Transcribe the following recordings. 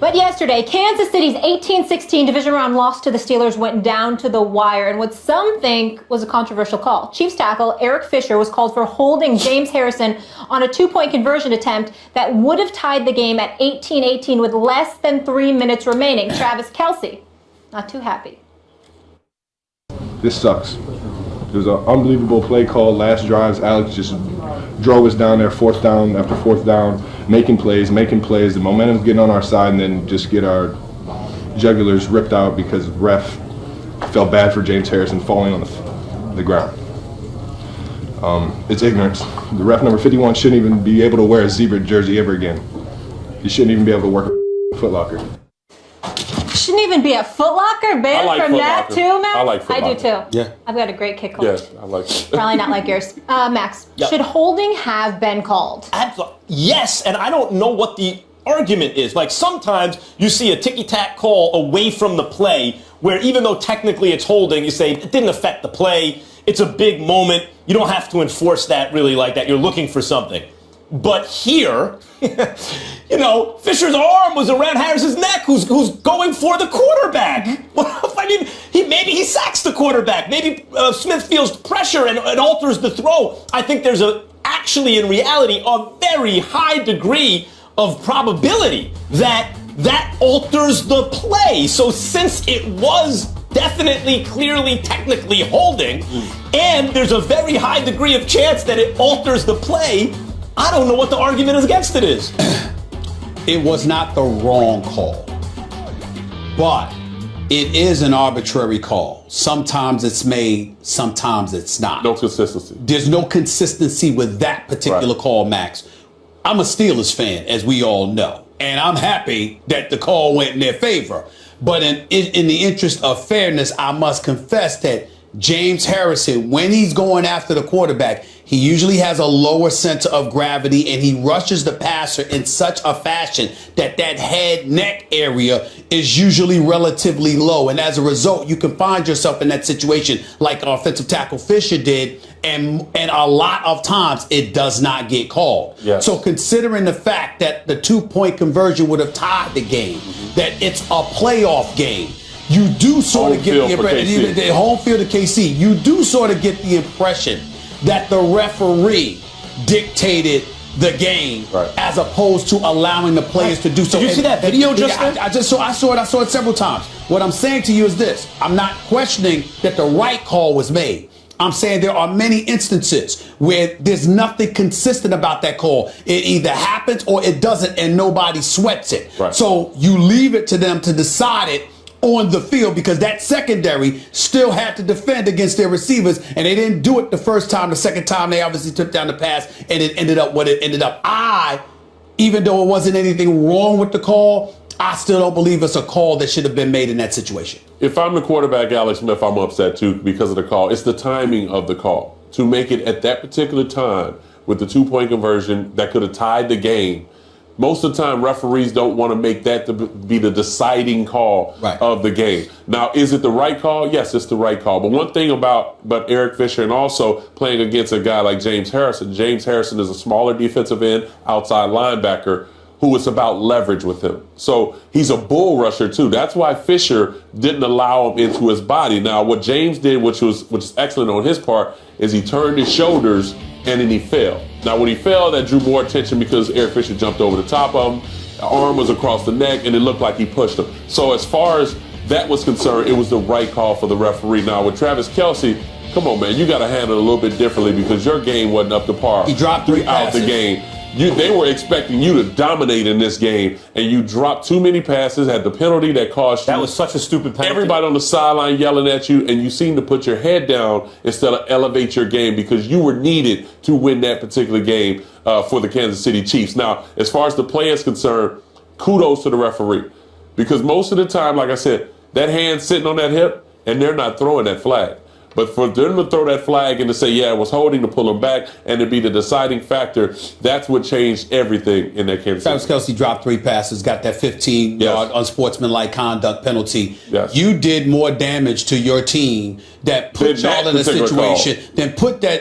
But yesterday, Kansas City's 18-16 division round loss to the Steelers went down to the wire in what some think was a controversial call. Chiefs tackle Eric Fisher was called for holding James Harrison on a 2-point conversion attempt that would have tied the game at 18-18 with less than 3 minutes remaining. Travis Kelce, not too happy. This sucks. It was an unbelievable play call. Last drives, Alex just drove us down there, fourth down after fourth down, making plays. The momentum's getting on our side, and then just get our jugulars ripped out because the ref felt bad for James Harrison falling on the ground. It's ignorance. The ref number 51 shouldn't even be able to wear a zebra jersey ever again. He shouldn't even be able to work a Foot Locker. Shouldn't even be a Foot Locker, banned like from Foot that Locker. too, Max? I like Foot I do Locker. too. Yeah. I've got a great kick coach. Yeah, I like it. Probably not like yours. Max, Yep. should holding have been called? Yes, and I don't know what the argument is. Like sometimes you see a ticky-tack call away from the play where even though technically it's holding, you say it didn't affect the play. It's a big moment. You don't have to enforce that really like that. You're looking for something. But here, Fisher's arm was around Harris's neck, who's going for the quarterback. I mean, maybe he sacks the quarterback. Maybe Smith feels pressure and it alters the throw. I think there's actually, in reality, a very high degree of probability that alters the play. So since it was definitely, clearly, technically holding, and there's a very high degree of chance that it alters the play, I don't know what the argument against it is. It was not the wrong call, but it is an arbitrary call. Sometimes it's made, sometimes it's not. No consistency. There's no consistency with that particular call, Max. I'm a Steelers fan, as we all know, and I'm happy that the call went in their favor. But in the interest of fairness, I must confess that James Harrison, when he's going after the quarterback, he usually has a lower center of gravity and he rushes the passer in such a fashion that head neck area is usually relatively low. And as a result, you can find yourself in that situation like offensive tackle Fisher did. And a lot of times it does not get called. Yes. So considering the fact that the 2-point conversion would have tied the game, that it's a playoff game, you do sort of get the impression, the home field of KC, you do sort of get the impression that the referee dictated the game as opposed to allowing the players to do so. Did you see that video just then? I saw it several times. What I'm saying to you is this: I'm not questioning that the right call was made. I'm saying there are many instances where there's nothing consistent about that call. It either happens or it doesn't, and nobody sweats it. Right. So you leave it to them to decide it on the field, because that secondary still had to defend against their receivers, and they didn't do it the first time. The second time, they obviously took down the pass, and it ended up what it ended up. Even though it wasn't anything wrong with the call, I still don't believe it's a call that should have been made in that situation. If I'm the quarterback, Alex Smith, I'm upset too because of the call. It's the timing of the call. To make it at that particular time with the 2-point conversion that could have tied the game. Most of the time, referees don't want to make that to be the deciding call of the game. Now, is it the right call? Yes, it's the right call. But one thing about Eric Fisher and also playing against a guy like James Harrison is a smaller defensive end, outside linebacker, who is about leverage with him. So he's a bull rusher, too. That's why Fisher didn't allow him into his body. Now, what James did, which was excellent on his part, is he turned his shoulders and then he fell. Now, when he fell, that drew more attention because Eric Fisher jumped over the top of him. The arm was across the neck, and it looked like he pushed him. So as far as that was concerned, it was the right call for the referee. Now, with Travis Kelce, come on, man, you got to handle it a little bit differently because your game wasn't up to par. He dropped 3 passes. The game. They were expecting you to dominate in this game, and you dropped too many passes, had the penalty that cost you. That was such a stupid penalty. Everybody on the sideline yelling at you, and you seem to put your head down instead of elevate your game because you were needed to win that particular game for the Kansas City Chiefs. Now, as far as the play is concerned, kudos to the referee because most of the time, like I said, that hand's sitting on that hip, and they're not throwing that flag. But for them to throw that flag and to say, yeah, it was holding to pull him back and to be the deciding factor, that's what changed everything in that Kansas City. Travis Kelce dropped 3 passes, got that 15-yard unsportsmanlike conduct penalty. Yes. You did more damage to your team that put y'all in a situation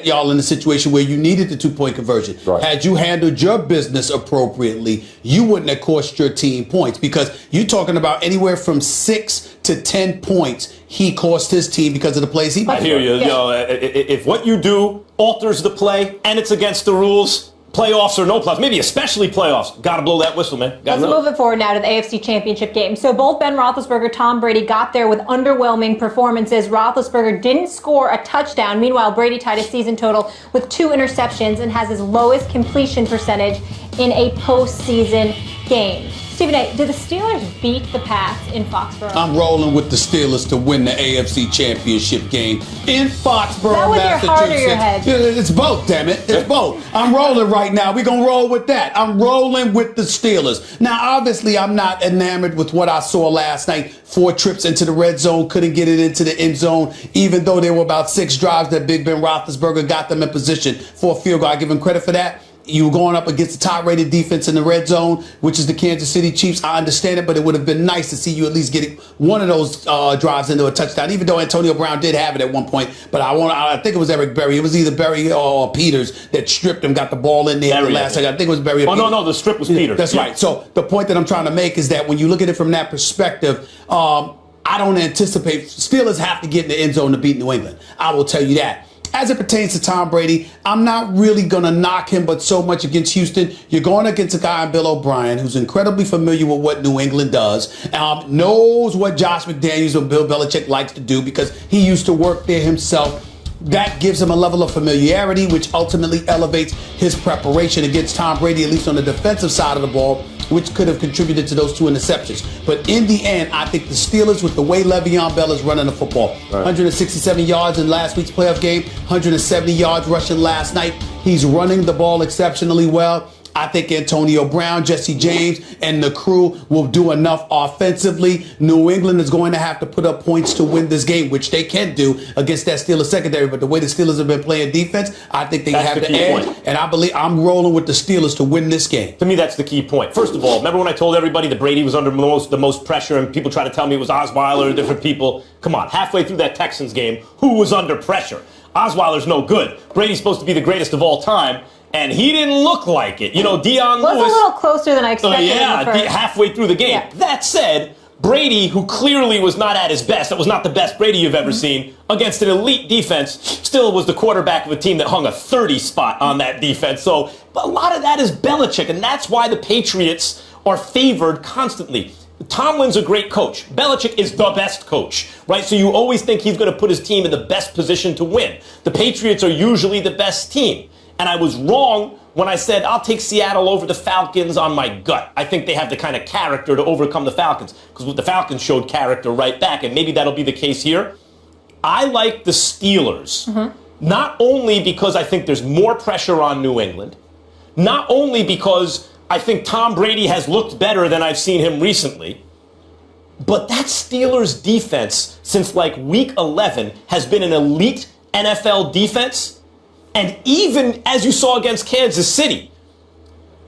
y'all in a situation where you needed the 2-point conversion. Right. Had you handled your business appropriately, you wouldn't have cost your team points, because you're talking about anywhere from 6 to 10 points he cost his team because of the plays he made. I hear you. You know, if what you do alters the play and it's against the rules, playoffs or no playoffs, maybe especially playoffs, got to blow that whistle, man. Let's move it forward now to the AFC Championship game. So both Ben Roethlisberger, Tom Brady got there with underwhelming performances. Roethlisberger didn't score a touchdown. Meanwhile, Brady tied his season total with 2 interceptions and has his lowest completion percentage in a postseason game. Stephen A., did the Steelers beat the Pats in Foxborough? I'm rolling with the Steelers to win the AFC Championship game in Foxborough, that was your heart or your head? It's both, damn it. It's both. I'm rolling right now. We're going to roll with that. I'm rolling with the Steelers. Now, obviously, I'm not enamored with what I saw last night. 4 trips into the red zone, couldn't get it into the end zone, even though there were about 6 drives that Big Ben Roethlisberger got them in position for a field goal. I give him credit for that. You were going up against the top-rated defense in the red zone, which is the Kansas City Chiefs. I understand it, but it would have been nice to see you at least getting one of those drives into a touchdown, even though Antonio Brown did have it at one point. But I think it was Eric Berry. It was either Berry or Peters that stripped him, got the ball in there at the last second. I think it was Berry. Oh, no, the strip was Peters. That's right. So the point that I'm trying to make is that when you look at it from that perspective, I don't anticipate Steelers have to get in the end zone to beat New England. I will tell you that. As it pertains to Tom Brady, I'm not really going to knock him, but so much against Houston. You're going against a guy, Bill O'Brien, who's incredibly familiar with what New England does, knows what Josh McDaniels or Bill Belichick likes to do because he used to work there himself. That gives him a level of familiarity, which ultimately elevates his preparation against Tom Brady, at least on the defensive side of the ball, which could have contributed to those 2 interceptions. But in the end, I think the Steelers, with the way Le'Veon Bell is running the football, 167 yards in last week's playoff game, 170 yards rushing last night. He's running the ball exceptionally well. I think Antonio Brown, Jesse James, and the crew will do enough offensively. New England is going to have to put up points to win this game, which they can do against that Steelers secondary. But the way the Steelers have been playing defense, I think they have the edge. And I believe I'm rolling with the Steelers to win this game. To me, that's the key point. First of all, remember when I told everybody that Brady was under the most pressure and people try to tell me it was Osweiler or different people? Come on, halfway through that Texans game, who was under pressure? Osweiler's no good. Brady's supposed to be the greatest of all time. And he didn't look like it. You know, Dion Lewis was a little closer than I expected. Halfway through the game. Yeah. That said, Brady, who clearly was not at his best, that was not the best Brady you've ever seen, against an elite defense, still was the quarterback of a team that hung a 30 spot on that defense. So a lot of that is Belichick, and that's why the Patriots are favored constantly. Tomlin's a great coach. Belichick is the best coach, right? So you always think he's going to put his team in the best position to win. The Patriots are usually the best team. And I was wrong when I said I'll take Seattle over the Falcons on my gut. I think they have the kind of character to overcome the Falcons because the Falcons showed character right back, and maybe that'll be the case here. I like the Steelers, not only because I think there's more pressure on New England, not only because I think Tom Brady has looked better than I've seen him recently, but that Steelers defense since like week 11 has been an elite NFL defense. And even as you saw against Kansas City,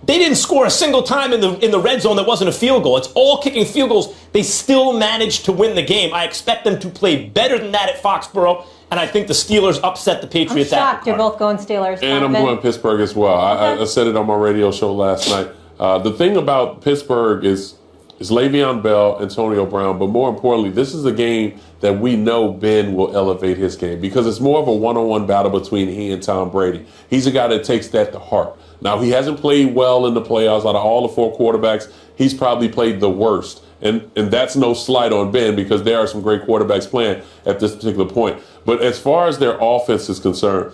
they didn't score a single time in the red zone that wasn't a field goal. It's all kicking field goals. They still managed to win the game. I expect them to play better than that at Foxborough, and I think the Steelers upset the Patriots. I'm shocked you're both going Steelers. And I'm going Pittsburgh as well. I said it on my radio show last night. The thing about Pittsburgh is Le'Veon Bell, Antonio Brown, but more importantly, this is a game that we know Ben will elevate his game because it's more of a one-on-one battle between he and Tom Brady. He's a guy that takes that to heart. Now, he hasn't played well in the playoffs. Out of all the 4 quarterbacks, he's probably played the worst. And that's no slight on Ben because there are some great quarterbacks playing at this particular point. But as far as their offense is concerned,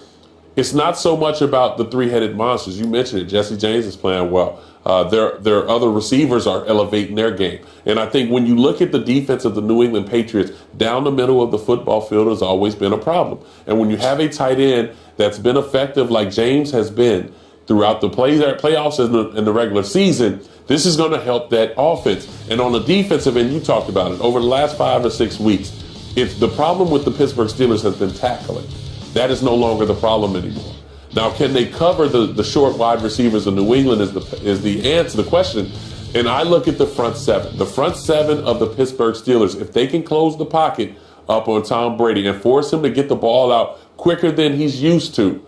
it's not so much about the 3-headed monsters. You mentioned it. Jesse James is playing well. Their other receivers are elevating their game. And I think when you look at the defense of the New England Patriots, down the middle of the football field has always been a problem. And when you have a tight end that's been effective like James has been throughout the playoffs and the regular season, this is going to help that offense. And on the defensive end, you talked about it, over the last 5 or 6 weeks, If the problem with the Pittsburgh Steelers has been tackling, that is no longer the problem anymore. Now, can they cover the short wide receivers of New England is the answer to the question. And I look at the front seven. The front seven of the Pittsburgh Steelers, if they can close the pocket up on Tom Brady and force him to get the ball out quicker than he's used to,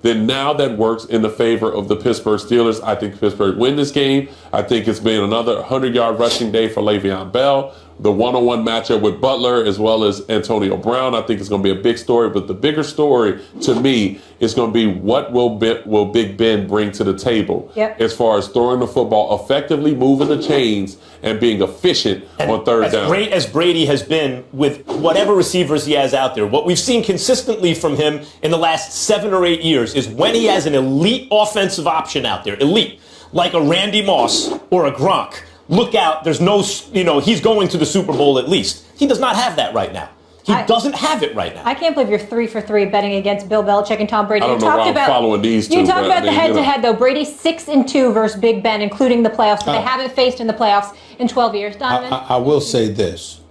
then now that works in the favor of the Pittsburgh Steelers. I think Pittsburgh win this game. I think it's been another 100-yard rushing day for Le'Veon Bell. The one-on-one matchup with Butler as well as Antonio Brown, I think it's going to be a big story. But the bigger story to me is going to be what will Big Ben bring to the table as far as throwing the football effectively, moving the chains, and being efficient on third down. As great as Brady has been with whatever receivers he has out there, what we've seen consistently from him in the last 7 or 8 years is when he has an elite offensive option out there, elite, like a Randy Moss or a Gronk. Look out, there's no, he's going to the Super Bowl at least. He does not have that right now. He doesn't have it right now. I can't believe you're 3 for 3 betting against Bill Belichick and Tom Brady. I don't know why I'm following these two. You talked about the head-to-head, though. Brady 6-2 versus Big Ben, including the playoffs. They haven't faced in the playoffs in 12 years. Donovan? I will say this,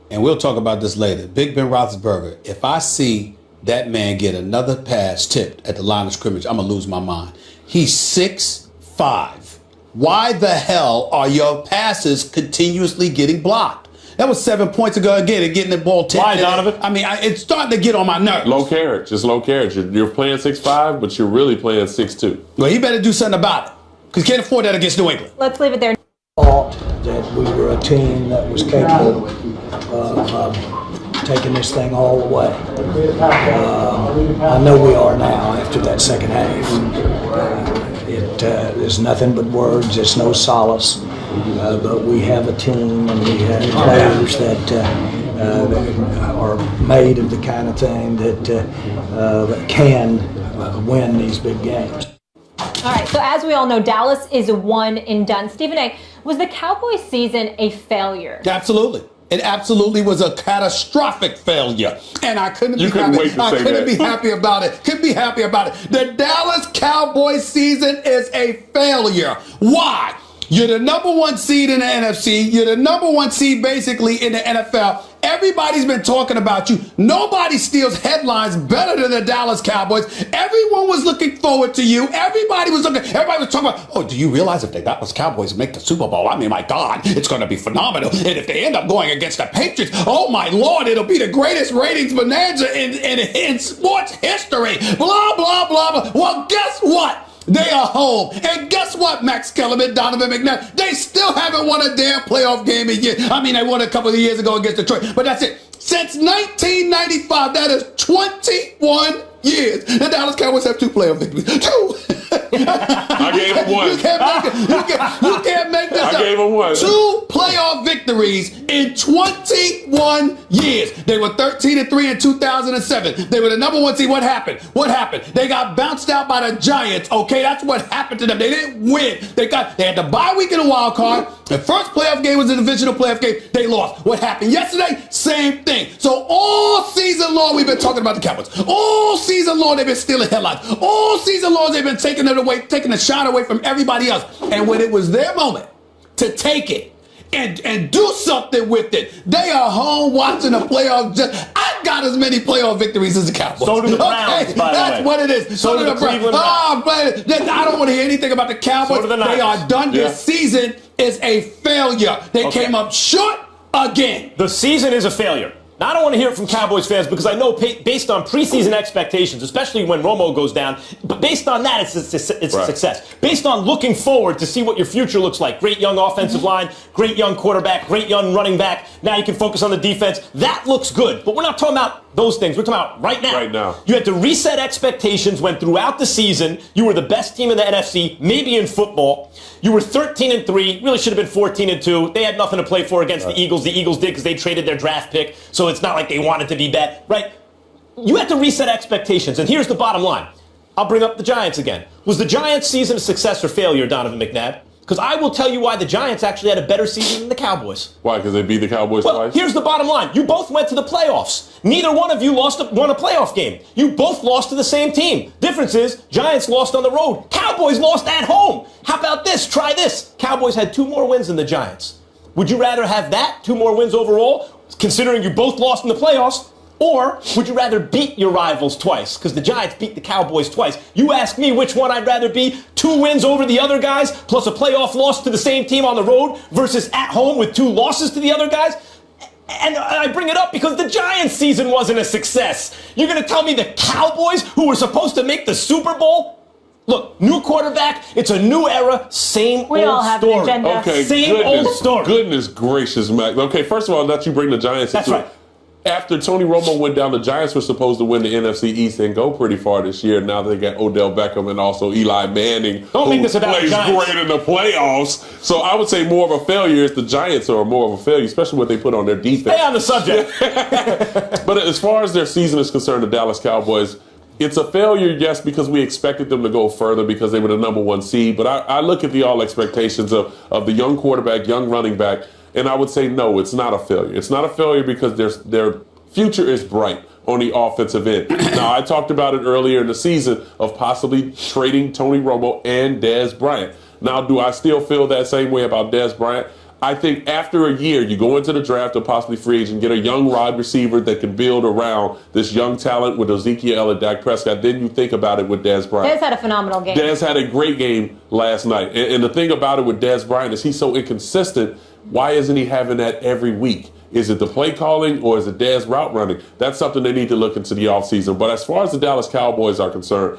and we'll talk about this later. Big Ben Roethlisberger, if I see that man get another pass tipped at the line of scrimmage, I'm going to lose my mind. He's 6'5". Why the hell are your passes continuously getting blocked? That was 7 points ago again and getting the ball tipped. Why, Donovan? I mean, it's starting to get on my nerves. Low carriage. It's low carriage. You're playing 6'5", but you're really playing 6'2". Well, he better do something about it because he can't afford that against New England. Let's leave it there. Thought that we were a team that was capable of taking this thing all the way. I know we are now after that second half. There's nothing but words. It's no solace. But we have a team and we have players that are made of the kind of thing that can win these big games. All right, so as we all know, Dallas is one and done. Stephen A., was the Cowboys season a failure? Absolutely. It absolutely was a catastrophic failure. And I couldn't be happy about it. Couldn't be happy about it. The Dallas Cowboys season is a failure. Why? You're the number 1 seed in the NFC. You're the number 1 seed basically in the NFL. Everybody's been talking about you. Nobody steals headlines better than the Dallas Cowboys. Everyone was looking forward to you. Everybody was talking about, oh, do you realize if the Dallas Cowboys make the Super Bowl, I mean, my God, it's going to be phenomenal. And if they end up going against the Patriots, oh, my Lord, it'll be the greatest ratings bonanza in sports history. Blah, blah, blah, blah. Well, guess what? They are home. And guess what, Max Kellerman, Donovan McNabb? They still haven't won a damn playoff game in years. I mean, they won a couple of years ago against Detroit, but that's it. Since 1995, that is 21 years. The Dallas Cowboys have 2 playoff victories. 2. I gave him 1. You can't make this up. I gave him 1. 2 playoff victories in 21 years. They were 13-3 in 2007. They were the number 1 seed. What happened? They got bounced out by the Giants. Okay, that's what happened to them. They didn't win. They had the bye week in the wild card. The first playoff game was a divisional playoff game. They lost. What happened yesterday? Same thing. So all season long, we've been talking about the Cowboys. All season long, they've been stealing headlines. All season long, they've been taking the shine away from everybody else. And when it was their moment to take it and do something with it, they are home watching the playoffs. I got as many playoff victories as the Cowboys. So do the Browns, by the way. That's what it is. So do the Cleveland Browns. I don't want to hear anything about the Cowboys. So do the Niners. They are done. This season is a failure. They came up short again. The season is a failure. Now, I don't want to hear it from Cowboys fans because I know based on preseason expectations, especially when Romo goes down, but based on that, it's a success. Based on looking forward to see what your future looks like. Great young offensive line, great young quarterback, great young running back. Now you can focus on the defense. That looks good. But we're not talking about those things. We're talking about right now. Right now. You had to reset expectations when throughout the season you were the best team in the NFC, maybe in football. You were 13-3, really should have been 14-2. They had nothing to play for against the Eagles. The Eagles did because they traded their draft pick, so it's not like they wanted to be bad, right? You had to reset expectations, and here's the bottom line. I'll bring up the Giants again. Was the Giants' season a success or failure, Donovan McNabb? Because I will tell you why the Giants actually had a better season than the Cowboys. Why? Because they beat the Cowboys twice? Here's the bottom line. You both went to the playoffs. Neither one of you won a playoff game. You both lost to the same team. Difference is, Giants lost on the road. Cowboys lost at home. How about this? Try this. Cowboys had 2 more wins than the Giants. Would you rather have that, 2 more wins overall, considering you both lost in the playoffs? Or would you rather beat your rivals twice? Because the Giants beat the Cowboys twice. You ask me which one I'd rather be. 2 wins over the other guys, plus a playoff loss to the same team on the road, versus at home with 2 losses to the other guys. And I bring it up because the Giants season wasn't a success. You're going to tell me the Cowboys, who were supposed to make the Super Bowl? Look, new quarterback, it's a new era, same old story. We all have an agenda. Okay, Same old story. Goodness gracious, Mac. Okay, first of all, let you bring the Giants That's into right. it. After Tony Romo went down, the Giants were supposed to win the NFC East and go pretty far this year. Now they got Odell Beckham and also Eli Manning, Don't make this about plays the Giants. great in the playoffs. So I would say more of a failure is the Giants are more of a failure, especially what they put on their defense. Stay on the subject. But as far as their season is concerned, the Dallas Cowboys, it's a failure, yes, because we expected them to go further because they were the number 1 seed. But I look at the all expectations of the young quarterback, young running back, and I would say no, it's not a failure. It's not a failure because their future is bright on the offensive end. Now, I talked about it earlier in the season of possibly trading Tony Romo and Dez Bryant. Now, do I still feel that same way about Dez Bryant? I think after a year, you go into the draft or possibly free agent, get a young wide receiver that can build around this young talent with Ezekiel Elliott, Dak Prescott. Then you think about it with Dez Bryant. Dez had a phenomenal game. Dez had a great game last night. And the thing about it with Dez Bryant is he's so inconsistent. Why isn't he having that every week? Is it the play calling or is it Dez route running? That's something they need to look into the offseason. But as far as the Dallas Cowboys are concerned,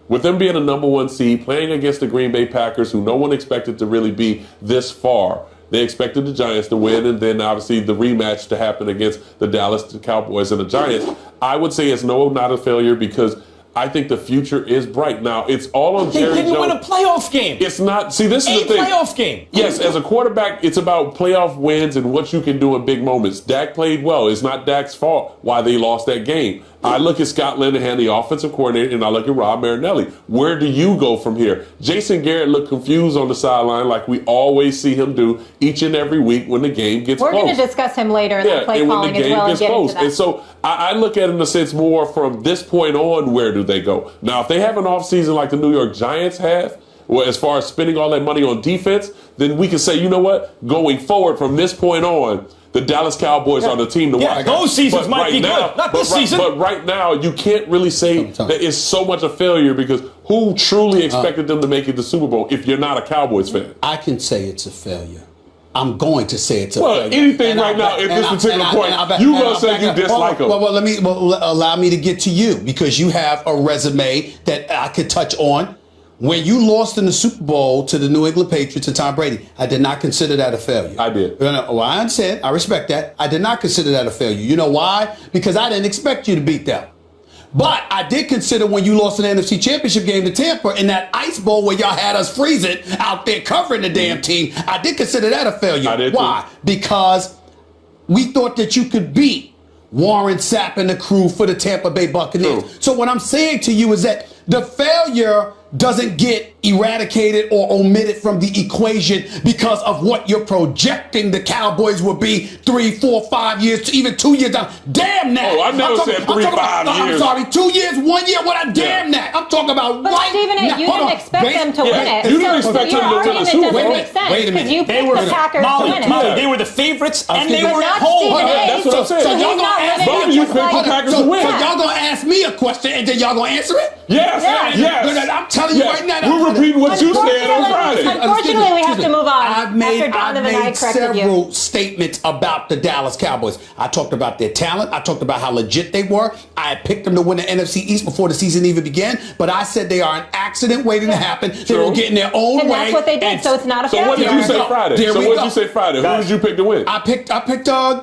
with them being a number 1 seed, playing against the Green Bay Packers, who no one expected to really be this far, they expected the Giants to win, and then obviously the rematch to happen against the Dallas Cowboys and the Giants. I would say it's not a failure because I think the future is bright. Now, it's all on Jerry Jones. They didn't win a playoff game. It's not. See, this is the thing. A playoff game. Yes, as a quarterback, it's about playoff wins and what you can do in big moments. Dak played well. It's not Dak's fault why they lost that game. I look at Scott Linehan, the offensive coordinator, and I look at Rob Marinelli. Where do you go from here? Jason Garrett looked confused on the sideline like we always see him do each and every week when the game gets We're close. going to discuss him later in the play and when calling the as game well and gets get close. into that. And so I look at it in a sense more from this point on, where do they go? Now, if they have an offseason like the New York Giants have, well, as far as spending all that money on defense, then we can say, you know what? Going forward from this point on, the Dallas Cowboys are the team to watch. Those seasons might be good. Not this season. But right now, you can't really say that it's so much a failure because who truly expected them to make it the Super Bowl if you're not a Cowboys fan? I can say it's a failure. I'm going to say it's a Well, failure. anything And right now at this particular point, and you gonna say you dislike them. Well, allow me to get to you because you have a resume that I could touch on. When you lost in the Super Bowl to the New England Patriots and Tom Brady, I did not consider that a failure. I did. Well, I understand. I respect that. I did not consider that a failure. You know why? Because I didn't expect you to beat them. But I did consider when you lost an NFC Championship game to Tampa in that ice bowl where y'all had us freezing out there covering the damn team, I did consider that a failure. I did Why? too. Because we thought that you could beat Warren Sapp and the crew for the Tampa Bay Buccaneers. True. So what I'm saying to you is that the failure doesn't get eradicated or omitted from the equation because of what you're projecting the Cowboys will be 3, 4, 5 years, even 2 years down. Damn that. Oh, I never said 3, 5 years. I'm sorry, 2 years, 1 year, what I damn that. I'm talking about But right Stephen A., now. you Hold didn't on. expect them to win it. You didn't So expect your them to win the argument Super Bowl. doesn't Wait make a sense minute. because you They picked were the Packers to win it. Molly, they were the favorites and they But were not at home. Stephen A. That's what I'm saying. So he's y'all not gonna ask living both of it you just picked the like- Packers to So win. y'all gonna ask me a question and then y'all gonna answer it? Yes, Yeah. yes. I'm telling you right now. We're repeating what you said on Friday. Unfortunately, we have to move on I've made after Donovan and I corrected several you. statements about the Dallas Cowboys. I talked about their talent. I talked about how legit they were. I picked them to win the NFC East before the season even began. But I said they are an accident waiting to happen. They will get in their own And way. that's what they did, so it's not a So failure. what did you say go. Friday? There So we what did go. you say Friday? Who did you pick to win? I picked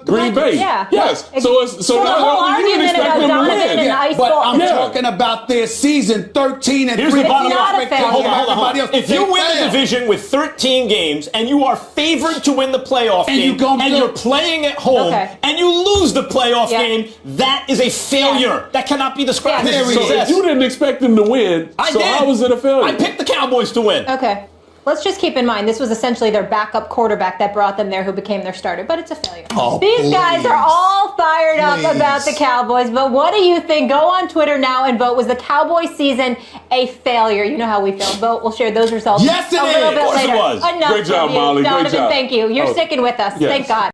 Green Bay. Yeah. Yes. Yeah. So So the now whole you didn't argument expect about them to Donovan win. and ice But ball. I'm Yeah. talking about their season 13 and Here's 3. the bottom It's not line. a failure. Hold on. Everybody else. If you They win the failed. division with 13 games and you are favored to win the playoff And game you gonna and do- you're playing at home Okay. and you lose the playoff Yeah. game, that is a failure. That cannot be described Yeah. as a So success. if you didn't expect them to win, I so did. how was it a failure? I picked the Cowboys to win. Okay. Let's just keep in mind, this was essentially their backup quarterback that brought them there who became their starter, but it's a failure. Oh, These guys are all fired up Please. about the Cowboys, but what do you think? Go on Twitter now and vote. Was the Cowboys season a failure? You know how we feel. Vote. We'll share those results Yes, it a is. little Of bit course it later. was. Enough Great job, of you. Molly. Great Donovan, job. thank you. You're Oh, sticking with us. yes. Thank God.